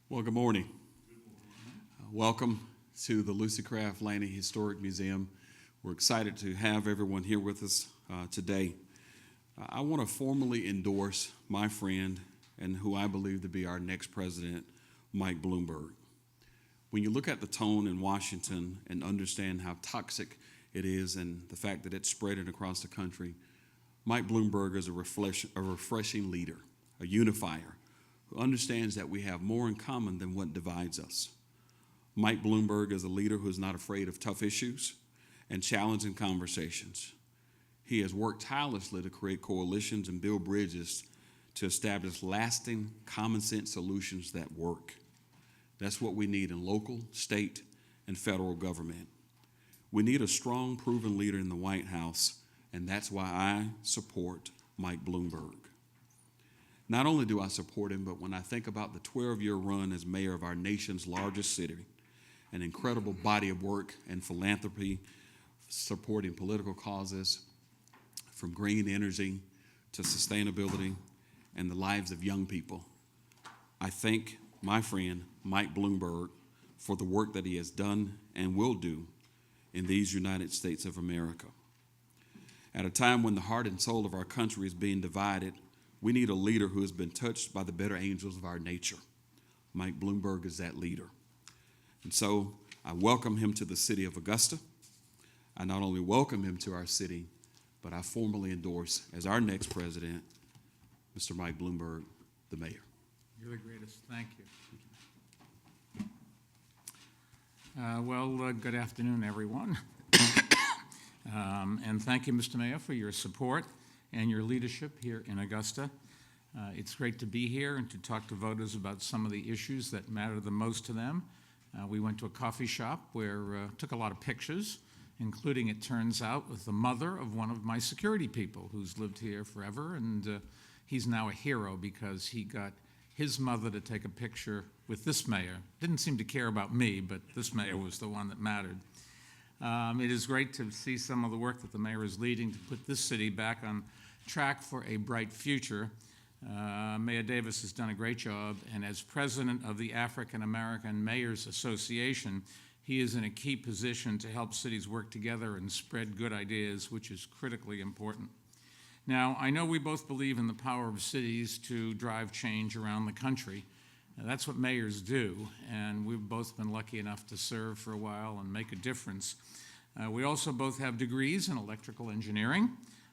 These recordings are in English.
Well, good morning. Welcome to the Lucy Craft Laney Historic Museum. We're excited to have everyone here with us today. I want to formally endorse my friend and who I believe to be our next president, Mike Bloomberg. When you look at the tone in Washington and understand how toxic it is and the fact that it's spreading across the country, Mike Bloomberg is a refreshing leader, a unifier, who understands that we have more in common than what divides us. Mike Bloomberg is a leader who is not afraid of tough issues and challenging conversations. He has worked tirelessly to create coalitions and build bridges to establish lasting, common-sense solutions that work. That's what we need in local, state, and federal government. We need a strong, proven leader in the White House, and that's why I support Mike Bloomberg. Not only do I support him, but when I think about the 12-year run as mayor of our nation's largest city, an incredible body of work and philanthropy supporting political causes, from green energy to sustainability and the lives of young people, I thank my friend Mike Bloomberg for the work that he has done and will do in these United States of America. At a time when the heart and soul of our country is being divided, we need a leader who has been touched by the better angels of our nature. Mike Bloomberg is that leader. And so I welcome him to the city of Augusta. I not only welcome him to our city, but I formally endorse as our next president, Mr. Mike Bloomberg, the mayor. You're the greatest. Thank you. Good afternoon, everyone. And thank you, Mr. Mayor, for your support and your leadership here in Augusta. It's great to be here and to talk to voters about some of the issues that matter the most to them. We went to a coffee shop where took a lot of pictures, including, it turns out, with the mother of one of my security people who's lived here forever, and he's now a hero because he got his mother to take a picture with this mayor. Didn't seem to care about me, but this mayor was the one that mattered. It is great to see some of the work that the mayor is leading to put this city back on track for a bright future. Mayor Davis has done a great job, and as president of the African American Mayors Association, he is in a key position to help cities work together and spread good ideas, which is critically important. Now, I know we both believe in the power of cities to drive change around the country. That's what mayors do, and we've both been lucky enough to serve for a while and make a difference. We also both have degrees in electrical engineering,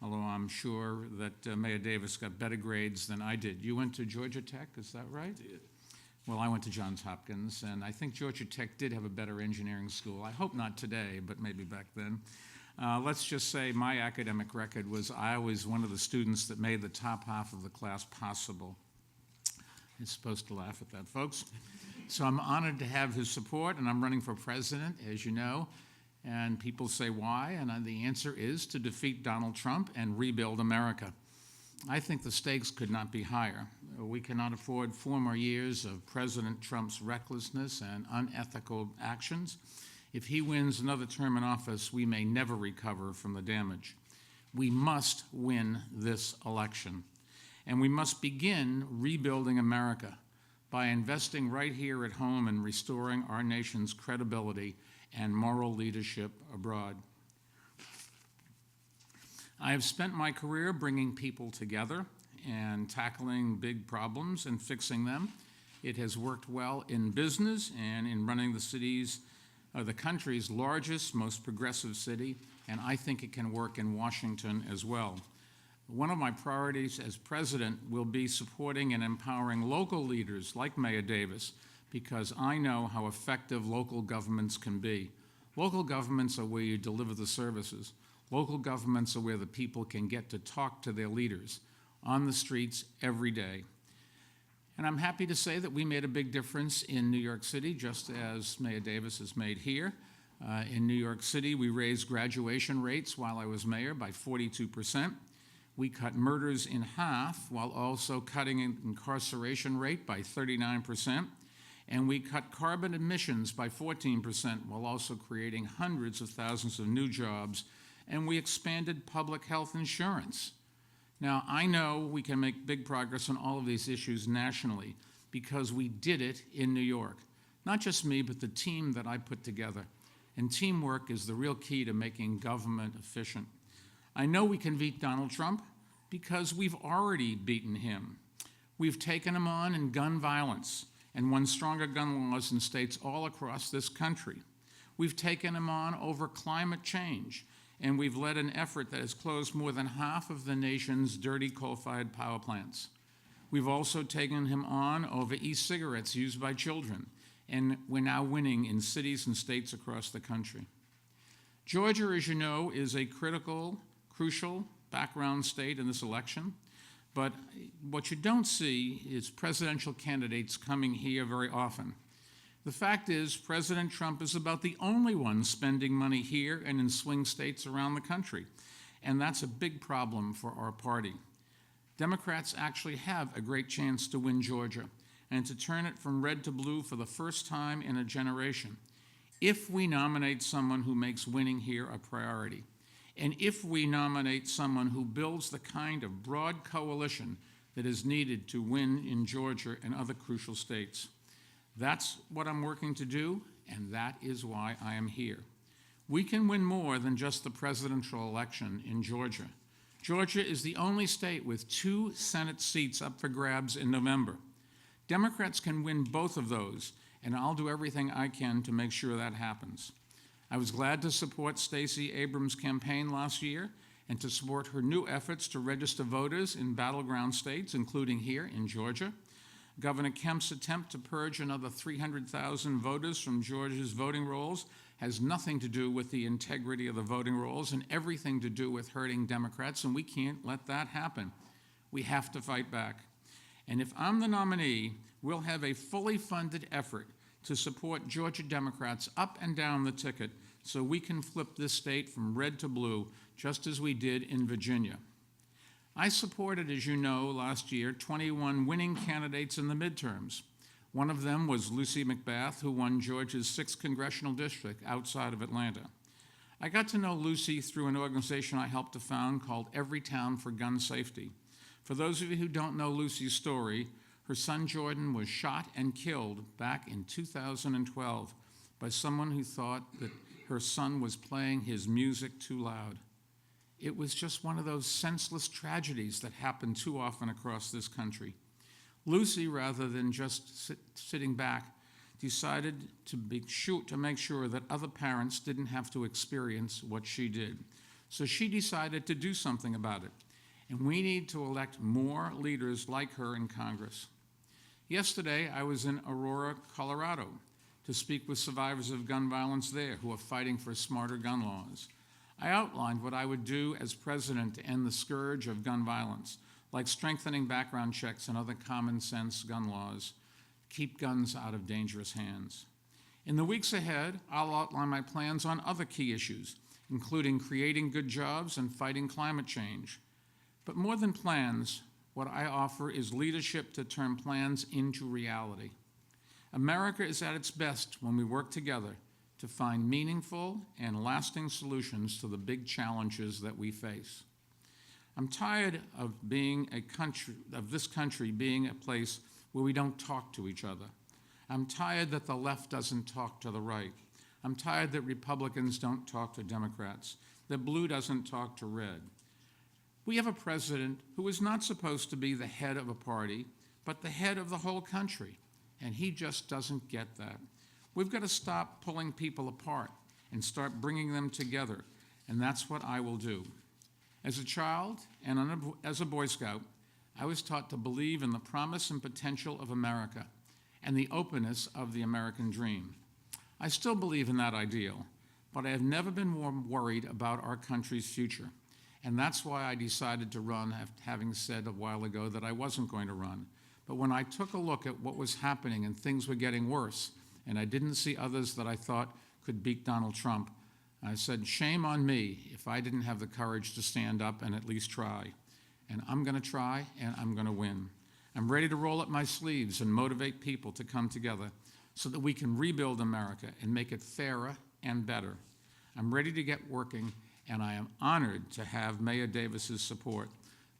although I'm sure that Mayor Davis got better grades than I did. You went to Georgia Tech, is that right? I did. Well, I went to Johns Hopkins, and I think Georgia Tech did have a better engineering school. I hope not today, but maybe back then. Let's just say my academic record was I was one of the students that made the top half of the class possible. You're supposed to laugh at that, folks. So I'm honored to have his support, and I'm running for president, as you know. And people say, why? And the answer is to defeat Donald Trump and rebuild America. I think the stakes could not be higher. We cannot afford 4 more years of President Trump's recklessness and unethical actions. If he wins another term in office, we may never recover from the damage. We must win this election. And we must begin rebuilding America by investing right here at home and restoring our nation's credibility and moral leadership abroad. I have spent my career bringing people together and tackling big problems and fixing them. It has worked well in business and in running the country's largest, most progressive city, and I think it can work in Washington as well. One of my priorities as president will be supporting and empowering local leaders like Mayor Davis, because I know how effective local governments can be. Local governments are where you deliver the services. Local governments are where the people can get to talk to their leaders on the streets every day. And I'm happy to say that we made a big difference in New York City, just as Mayor Davis has made here. In New York City, we raised graduation rates while I was mayor by 42%. We cut murders in half while also cutting incarceration rate by 39%. And we cut carbon emissions by 14% while also creating hundreds of thousands of new jobs. And we expanded public health insurance. Now, I know we can make big progress on all of these issues nationally because we did it in New York. Not just me, but the team that I put together. And teamwork is the real key to making government efficient. I know we can beat Donald Trump because we've already beaten him. We've taken him on in gun violence and won stronger gun laws in states all across this country. We've taken him on over climate change, and we've led an effort that has closed more than half of the nation's dirty coal-fired power plants. We've also taken him on over e-cigarettes used by children, and we're now winning in cities and states across the country. Georgia, as you know, is a crucial background state in this election, but what you don't see is presidential candidates coming here very often. The fact is, President Trump is about the only one spending money here and in swing states around the country, and that's a big problem for our party. Democrats actually have a great chance to win Georgia and to turn it from red to blue for the first time in a generation, if we nominate someone who makes winning here a priority, and if we nominate someone who builds the kind of broad coalition that is needed to win in Georgia and other crucial states. That's what I'm working to do, and that is why I am here. We can win more than just the presidential election in Georgia. Georgia is the only state with 2 Senate seats up for grabs in November. Democrats can win both of those, and I'll do everything I can to make sure that happens. I was glad to support Stacey Abrams' campaign last year and to support her new efforts to register voters in battleground states, including here in Georgia. Governor Kemp's attempt to purge another 300,000 voters from Georgia's voting rolls has nothing to do with the integrity of the voting rolls and everything to do with hurting Democrats, and we can't let that happen. We have to fight back. And if I'm the nominee, we'll have a fully funded effort to support Georgia Democrats up and down the ticket so we can flip this state from red to blue, just as we did in Virginia. I supported, as you know, last year, 21 winning candidates in the midterms. One of them was Lucy McBath, who won Georgia's 6th congressional district outside of Atlanta. I got to know Lucy through an organization I helped to found called Every Town for Gun Safety. For those of you who don't know Lucy's story, her son Jordan was shot and killed back in 2012 by someone who thought that her son was playing his music too loud. It was just one of those senseless tragedies that happen too often across this country. Lucy, rather than just sitting back, decided to make sure that other parents didn't have to experience what she did. So she decided to do something about it. And we need to elect more leaders like her in Congress. Yesterday, I was in Aurora, Colorado, to speak with survivors of gun violence there who are fighting for smarter gun laws. I outlined what I would do as president to end the scourge of gun violence, like strengthening background checks and other common sense gun laws, keep guns out of dangerous hands. In the weeks ahead, I'll outline my plans on other key issues, including creating good jobs and fighting climate change. But more than plans, what I offer is leadership to turn plans into reality. America is at its best when we work together to find meaningful and lasting solutions to the big challenges that we face. I'm tired of this country being a place where we don't talk to each other. I'm tired that the left doesn't talk to the right. I'm tired that Republicans don't talk to Democrats, that blue doesn't talk to red. We have a president who is not supposed to be the head of a party, but the head of the whole country, and he just doesn't get that. We've got to stop pulling people apart and start bringing them together, and that's what I will do. As a child and as a Boy Scout, I was taught to believe in the promise and potential of America and the openness of the American dream. I still believe in that ideal, but I have never been more worried about our country's future. And that's why I decided to run, having said a while ago that I wasn't going to run. But when I took a look at what was happening and things were getting worse, and I didn't see others that I thought could beat Donald Trump, I said, shame on me if I didn't have the courage to stand up and at least try. And I'm going to try, and I'm going to win. I'm ready to roll up my sleeves and motivate people to come together so that we can rebuild America and make it fairer and better. I'm ready to get working, and I am honored to have Mayor Davis's support.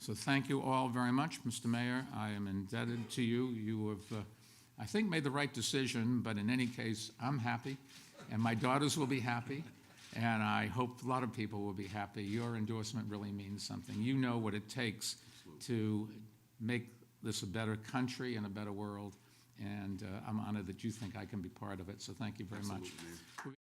So thank you all very much, Mr. Mayor. I am indebted to you. You have I think made the right decision, but in any case, I'm happy, and my daughters will be happy, and I hope a lot of people will be happy. Your endorsement really means something. You know what it takes to make this a better country and a better world, and I'm honored that you think I can be part of it, so thank you very much. Absolutely, man.